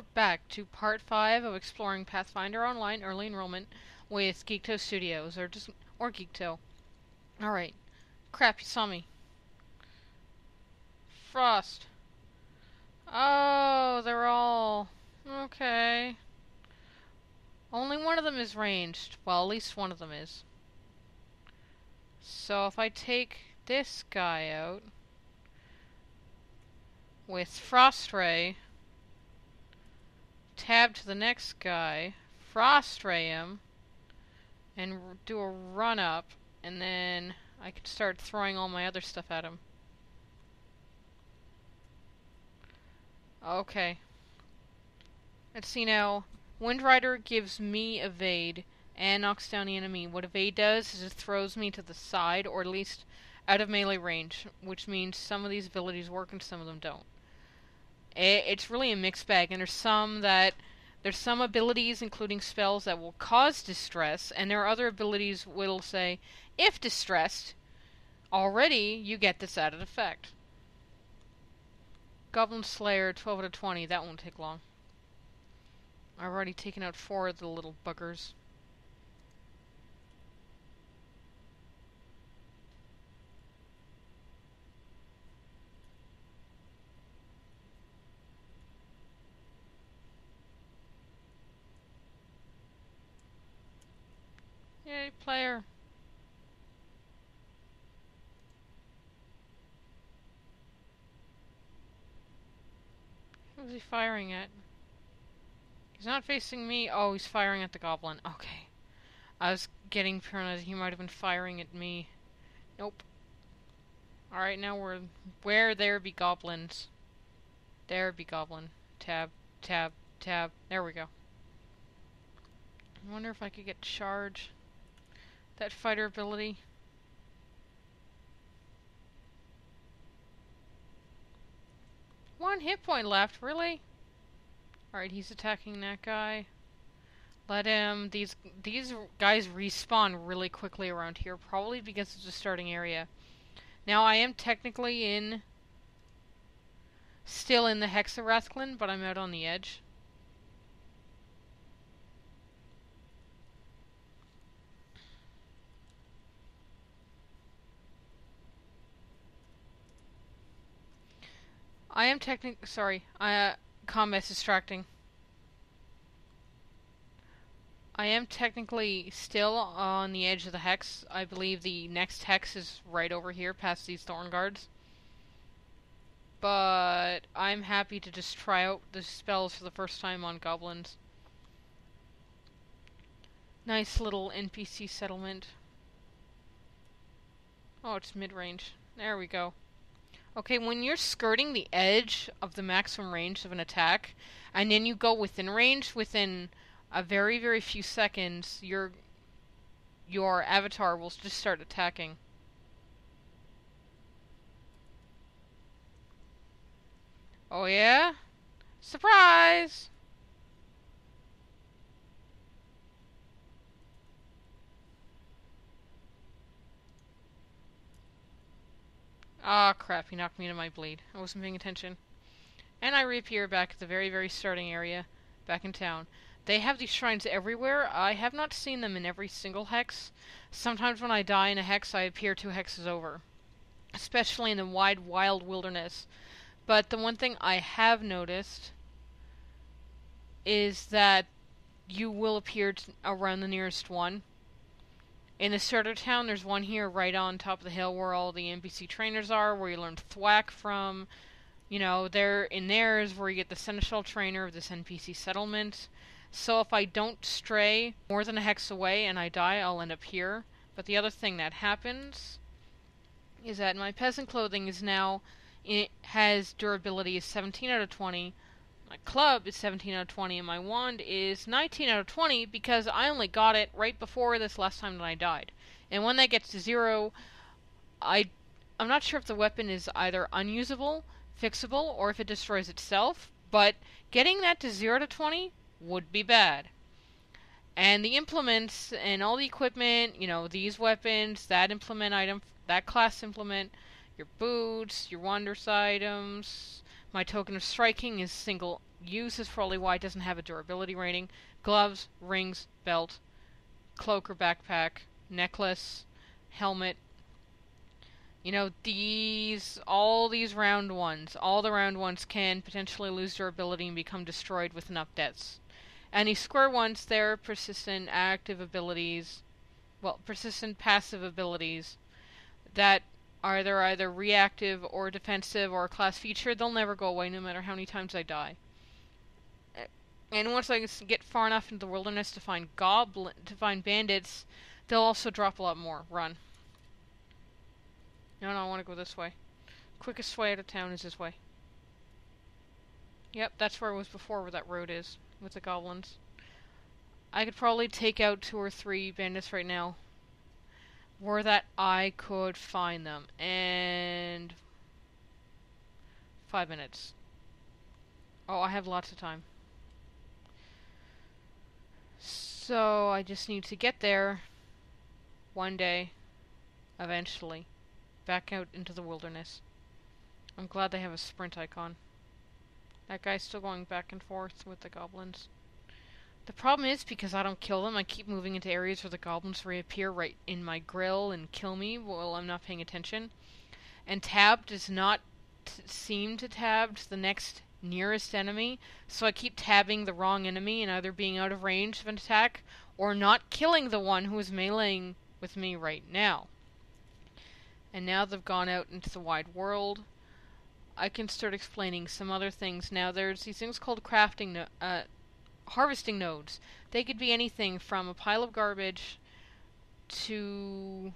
we're back to part 5 of exploring Pathfinder Online Early Enrollment with Geekto Studios, or Geekto. Alright. Crap, you saw me. Frost. Oh, they're all... Okay. Only one of them is ranged. Well, at least one of them is. So if I take this guy out with Frost Ray, tab to the next guy, Frost Ray him, and do a run up, and then I can start throwing all my other stuff at him. Okay. Let's see now. Wind Rider gives me evade and knocks down the enemy. What evade does is it throws me to the side, or at least out of melee range, which means some of these abilities work and some of them don't. It's really a mixed bag, and there's some abilities, including spells, that will cause distress, and there are other abilities that will say, if distressed, already you get this added effect. Goblin Slayer, 12 out of 20, that won't take long. I've already taken out 4 of the little buggers. Yay, player. Who's he firing at? He's not facing me. Oh, he's firing at the goblin. Okay. I was getting paranoid. He might have been firing at me. Nope. Alright, now we're... Where there be goblins. There be goblin. Tab, tab, tab. There we go. I wonder if I could get charge. That fighter ability. One hit point left, really? Alright, he's attacking that guy. Let him... These guys respawn really quickly around here, probably because it's a starting area. Now, I am technically still in the Hexarathclan, but I'm out on the edge. I am sorry, combat's distracting. I am technically still on the edge of the hex. I believe the next hex is right over here, past these thorn guards. But I'm happy to just try out the spells for the first time on goblins. Nice little NPC settlement. Oh, it's mid-range. There we go. Okay, when you're skirting the edge of the maximum range of an attack, and then you go within range, within a very, very few seconds, your avatar will just start attacking. Oh yeah? Surprise! Ah, crap, he knocked me into my bleed. I wasn't paying attention. And I reappear back at the very, very starting area, back in town. They have these shrines everywhere. I have not seen them in every single hex. Sometimes when I die in a hex, I appear 2 hexes over. Especially in the wide, wild wilderness. But the one thing I have noticed is that you will appear around the nearest one. In the starter town, there's one here right on top of the hill where all the NPC trainers are, where you learn Thwack from. You know, there is where you get the Seneschal trainer of this NPC settlement. So if I don't stray more than a hex away and I die, I'll end up here. But the other thing that happens is that my peasant clothing is now... It has durability is 17 out of 20. My club is 17 out of 20, and my wand is 19 out of 20 because I only got it right before this last time that I died. And when that gets to 0, I'm not sure if the weapon is either unusable, fixable, or if it destroys itself, but getting that to 0 to 20 would be bad. And the implements and all the equipment, you know, these weapons, that implement item, that class implement, your boots, your wondrous items... My token of striking is single use is probably why it doesn't have a durability rating. Gloves, rings, belt, cloak or backpack, necklace, helmet. You know, all these round ones, all the round ones can potentially lose durability and become destroyed with enough deaths. Any square ones, they're persistent active abilities, persistent passive abilities that are either reactive or defensive or a class feature. They'll never go away no matter how many times I die. And once I get far enough into the wilderness to find bandits, they'll also drop a lot more. Run. No, I want to go this way. Quickest way out of town is this way. Yep, that's where I was before, where that road is, with the goblins. I could probably take out 2 or 3 bandits right now. Were that I could find them. And 5 minutes. Oh, I have lots of time. So, I just need to get there one day, eventually. Back out into the wilderness. I'm glad they have a sprint icon. That guy's still going back and forth with the goblins. The problem is, because I don't kill them, I keep moving into areas where the goblins reappear right in my grill and kill me while I'm not paying attention. And tab does not seem to tab the next nearest enemy, so I keep tabbing the wrong enemy and either being out of range of an attack or not killing the one who is meleeing with me right now. And now they've gone out into the wide world, I can start explaining some other things. Now, there's these things called harvesting nodes. They could be anything from a pile of garbage to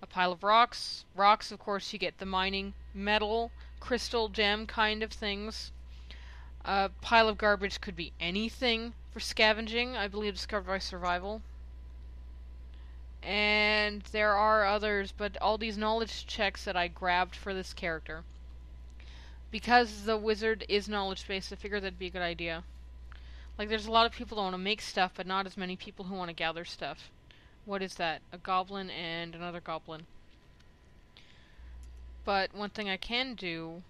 a pile of rocks. Rocks, of course, you get the mining, metal, crystal, gem kind of things. A pile of garbage could be anything for scavenging, I believe discovered by survival. And there are others, but all these knowledge checks that I grabbed for this character. Because the wizard is knowledge-based, I figured that'd be a good idea. Like, there's a lot of people that want to make stuff, but not as many people who want to gather stuff. What is that? A goblin and another goblin. But one thing I can do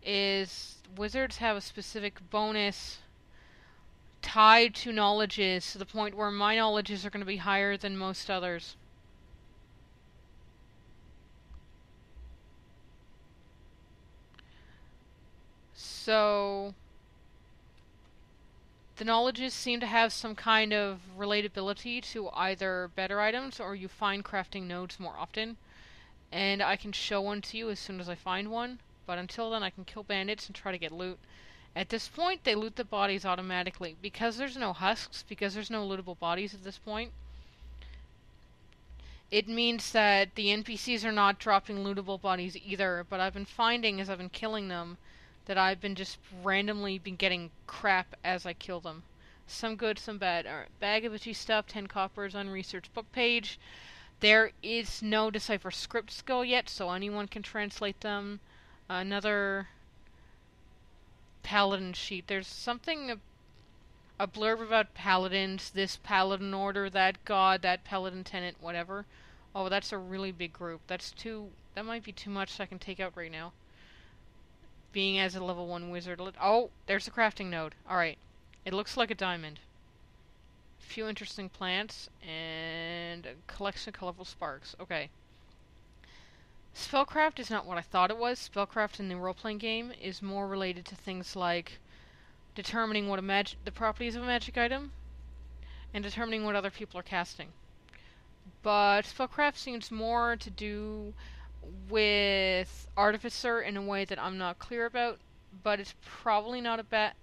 is wizards have a specific bonus tied to knowledges to the point where my knowledges are going to be higher than most others. So the knowledges seem to have some kind of relatability to either better items or you find crafting nodes more often. And I can show one to you as soon as I find one. But until then, I can kill bandits and try to get loot. At this point, they loot the bodies automatically. Because there's no husks, because there's no lootable bodies at this point, it means that the NPCs are not dropping lootable bodies either. But I've been finding, as I've been killing them, that I've been just randomly getting crap as I kill them. Some good, some bad. Alright, bag of itchy stuff, 10 coppers, unresearched book page. There is no decipher script skill yet, so anyone can translate them. Another paladin sheet. There's something, a blurb about paladins, this paladin order, that god, that paladin tenant, whatever. Oh, that's a really big group. That might be too much so I can take out right now. Being as a level 1 wizard. Oh, there's a crafting node. Alright. It looks like a diamond. A few interesting plants, and a collection of colorful sparks. Okay. Spellcraft is not what I thought it was. Spellcraft in the role-playing game is more related to things like determining what the properties of a magic item, and determining what other people are casting. But Spellcraft seems more to do with Artificer in a way that I'm not clear about, but it's probably not a bad...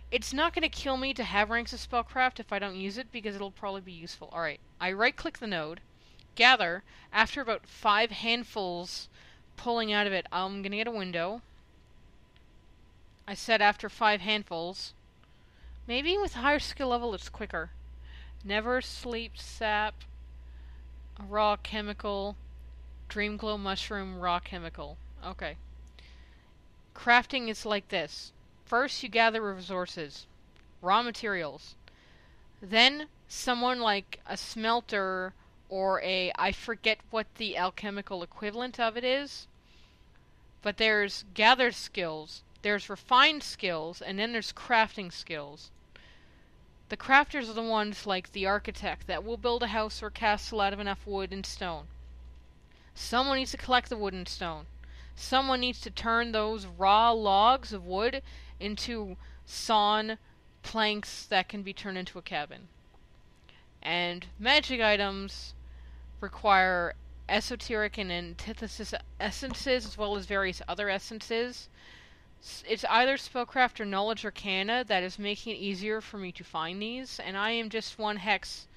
It's not going to kill me to have ranks of Spellcraft if I don't use it, because it'll probably be useful. Alright, I right-click the node, gather, after about 5 handfuls pulling out of it, I'm going to get a window. I said after 5 handfuls. Maybe with higher skill level it's quicker. Never sleep sap, a raw chemical, Dreamglow mushroom, raw chemical. Okay. Crafting is like this. First, you gather resources, raw materials. Then, someone like a smelter or I forget what the alchemical equivalent of it is, But there's gathered skills, there's refined skills, and then there's crafting skills. The crafters are the ones like the architect that will build a house or castle out of enough wood and stone. Someone needs to collect the wood and stone. Someone needs to turn those raw logs of wood into sawn planks that can be turned into a cabin. And magic items require esoteric and antithesis essences as well as various other essences. It's either spellcraft or knowledge arcana that is making it easier for me to find these, and I am just one hex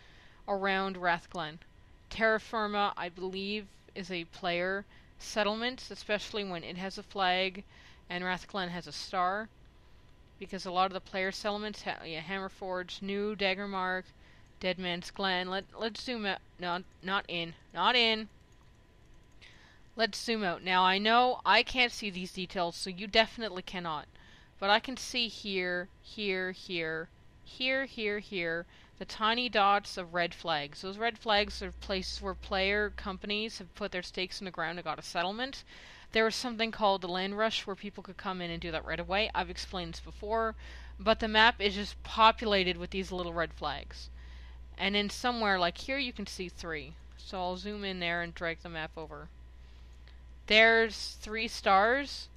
around Rathglen. Terra Firma, I believe, is a player settlement, especially when it has a flag and Rathglen has a star, because a lot of the player settlements, Hammerforge, New, Daggermark, Deadman's Glen. Let's zoom out. No, not in. Let's zoom out. Now, I know I can't see these details, so you definitely cannot. But I can see here, here, the tiny dots of red flags. Those red flags are places where player companies have put their stakes in the ground and got a settlement. There was something called the land rush where people could come in and do that right away. I've explained this before. But the map is just populated with these little red flags. And then somewhere, like here, you can see 3. So I'll zoom in there and drag the map over. There's 3 stars.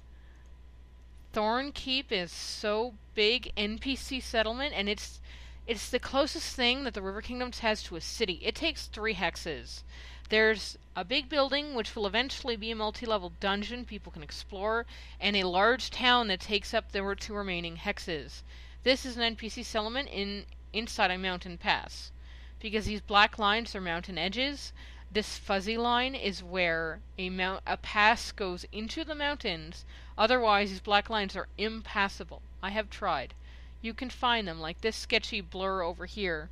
Thornkeep is so big NPC settlement, and it's the closest thing that the River Kingdoms has to a city. It takes 3 hexes. There's a big building, which will eventually be a multi-level dungeon people can explore, and a large town that takes up the 2 remaining hexes. This is an NPC settlement inside a mountain pass. Because these black lines are mountain edges, this fuzzy line is where a pass goes into the mountains. Otherwise, these black lines are impassable. I have tried. You can find them, like this sketchy blur over here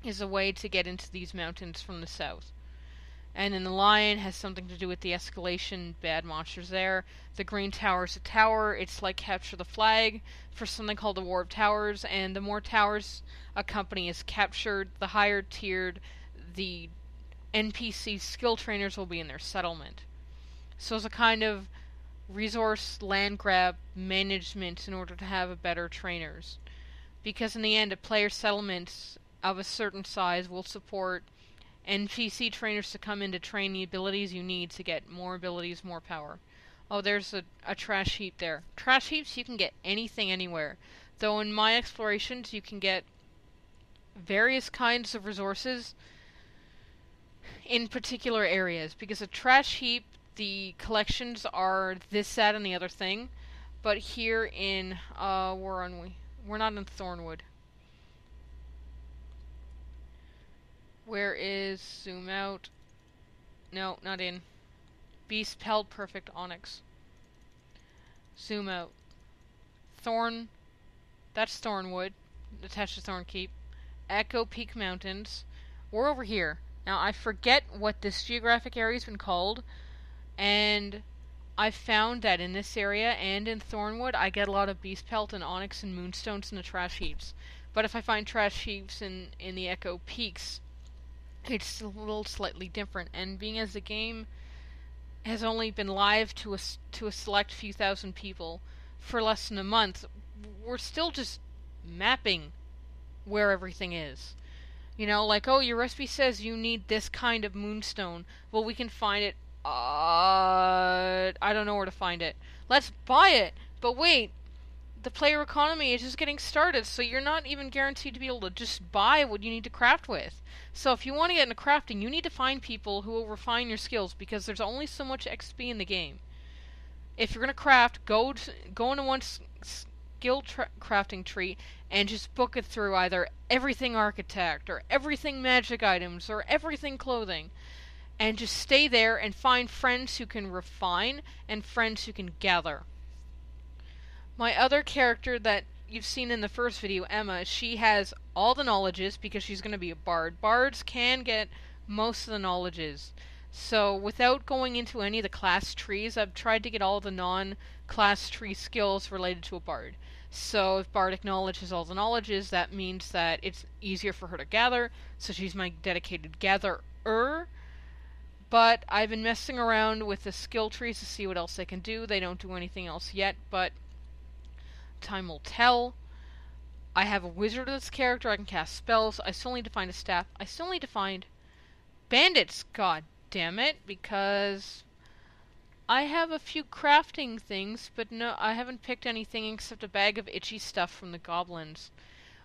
is a way to get into these mountains from the south. And then the lion has something to do with the escalation, bad monsters there. The green tower is a tower. It's like capture the flag for something called the War of Towers. And the more towers a company is captured, the higher tiered the NPC skill trainers will be in their settlement. So it's a kind of resource land grab management in order to have a better trainers. Because in the end, a player settlement of a certain size will support NPC trainers to come in to train the abilities you need to get more abilities, more power. Oh, there's a trash heap there. Trash heaps, you can get anything anywhere. Though in my explorations, you can get various kinds of resources in particular areas. Because a trash heap, the collections are this, that, and the other thing. But here in, where are we? We're not in Thornwood. Where is zoom out? No, not in. Beast Pelt Perfect Onyx. Zoom out. Thorn. That's Thornwood. Attached to Thornkeep. Echo Peak Mountains. We're over here. Now, I forget what this geographic area's been called. And I found that in this area and in Thornwood, I get a lot of Beast Pelt and Onyx and Moonstones in the trash heaps. But if I find trash heaps in the Echo Peaks, it's a little slightly different, and being as the game has only been live to a select few thousand people for less than a month, we're still just mapping where everything is. You know, like, oh, your recipe says you need this kind of moonstone. Well, we can find it. I don't know where to find it. Let's buy it! But wait, the player economy is just getting started, so you're not even guaranteed to be able to just buy what you need to craft with. So if you want to get into crafting, you need to find people who will refine your skills, because there's only so much XP in the game. If you're going to craft, go into one skill crafting tree and just book it through either everything architect, or everything magic items, or everything clothing. And just stay there and find friends who can refine and friends who can gather. My other character that you've seen in the first video, Emma, she has all the knowledges because she's going to be a bard. Bards can get most of the knowledges. So without going into any of the class trees, I've tried to get all the non-class tree skills related to a bard. So if bardic knowledge has all the knowledges, that means that it's easier for her to gather. So she's my dedicated gatherer. But I've been messing around with the skill trees to see what else they can do. They don't do anything else yet, but time will tell. I have a wizard as character. I can cast spells. I still need to find a staff. I still need to find bandits. God damn it, because I have a few crafting things, but no, I haven't picked anything except a bag of itchy stuff from the goblins,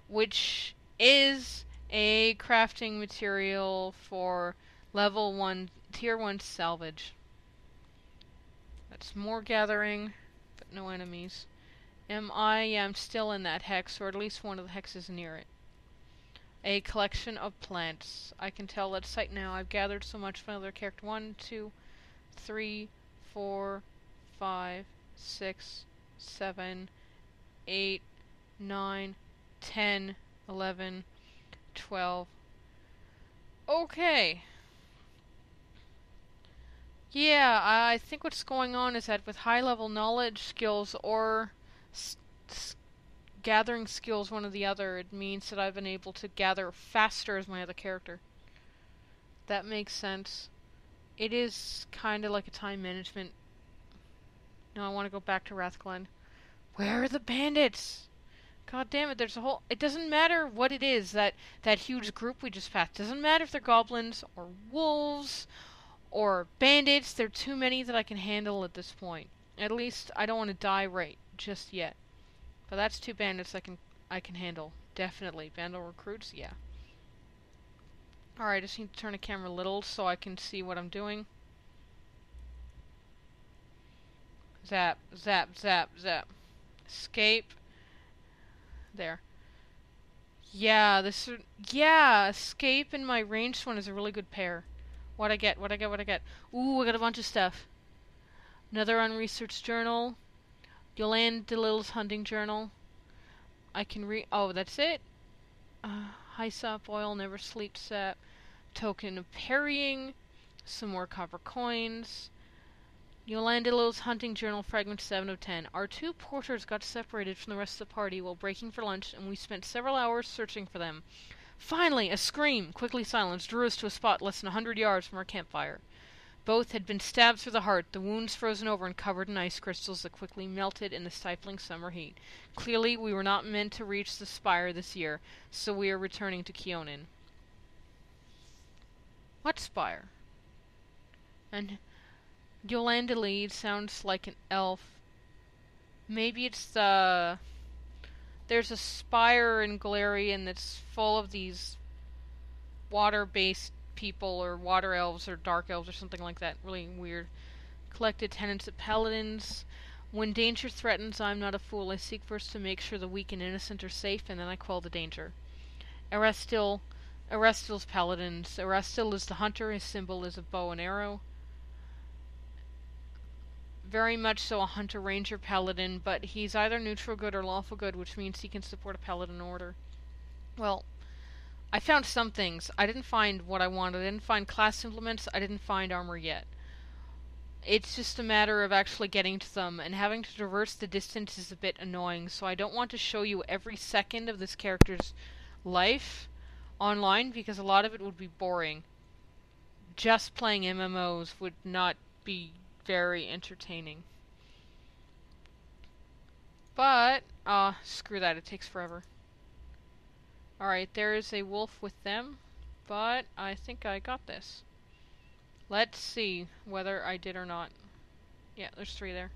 which is a crafting material for level 1, tier 1 salvage. That's more gathering, but no enemies. I'm still in that hex, or at least one of the hexes near it. A collection of plants. I can tell that site now. I've gathered so much from another character. 1, 2, 3, 4, 5, 6, 7, 8, 9, 10, 11, 12. Okay. Yeah, I think what's going on is that with high-level knowledge skills or gathering skills, one or the other, it means that I've been able to gather faster as my other character. That makes sense. It is kind of like a time management. No, I want to go back to Rathglen. Where are the bandits? God damn it, there's a whole... It doesn't matter what it is, that huge group we just passed. It doesn't matter if they're goblins, or wolves, or bandits. There are too many that I can handle at this point. At least, I don't want to die right just yet. But that's 2 bandits I can handle. Definitely. Vandal recruits? Yeah. Alright, I just need to turn the camera a little so I can see what I'm doing. Zap, zap, zap, zap. Escape. There. Yeah, escape and my ranged one is a really good pair. What'd I get? Ooh, I got a bunch of stuff. Another unresearched journal. Yolande DeLille's hunting journal. I can oh, that's it? Hyssop oil, never sleep sap. Token of parrying. Some more copper coins. Yolande DeLille's hunting journal, fragment 7 of 10. Our 2 porters got separated from the rest of the party while breaking for lunch, and we spent several hours searching for them. Finally, a scream, quickly silenced, drew us to a spot less than 100 yards from our campfire. Both had been stabbed through the heart, the wounds frozen over and covered in ice crystals that quickly melted in the stifling summer heat. Clearly, we were not meant to reach the spire this year, so we are returning to Keonin. What spire? And Yolande Lead sounds like an elf. Maybe it's the... There's a spire in Galarian that's full of these water-based people, or water elves, or dark elves, or something like that. Really weird. Collected tenants at paladins. When danger threatens, I'm not a fool. I seek first to make sure the weak and innocent are safe, and then I quell the danger. Erestil's paladins. Erestil is the hunter. His symbol is a bow and arrow. Very much so a hunter, ranger, paladin, but he's either neutral good or lawful good, which means he can support a paladin order. Well, I found some things. I didn't find what I wanted. I didn't find class implements. I didn't find armor yet. It's just a matter of actually getting to them, and having to traverse the distance is a bit annoying, so I don't want to show you every second of this character's life online, because a lot of it would be boring. Just playing MMOs would not be very entertaining. But, screw that, it takes forever. Alright, there is a wolf with them, but I think I got this. Let's see whether I did or not. Yeah, there's 3 there.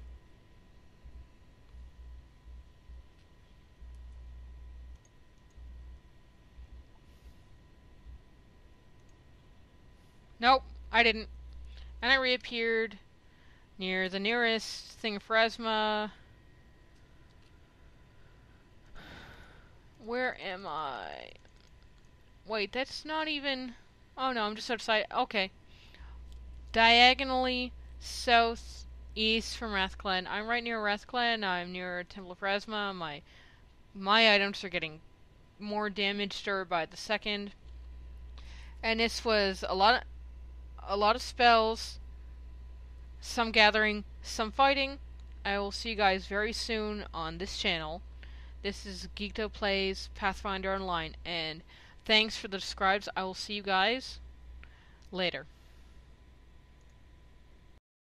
Nope, I didn't. And I reappeared near the nearest thing of Phrasma. Where am I? Wait, that's not even... Oh no, I'm just outside. Okay. Diagonally southeast from Rathglen. I'm right near Rathglen. I'm near Temple of Phrasma. My items are getting more damaged by the second. And this was a lot of spells. Some gathering, some fighting. I will see you guys very soon on this channel. This is Geekto Plays Pathfinder Online, and thanks for the subscribes. I will see you guys later.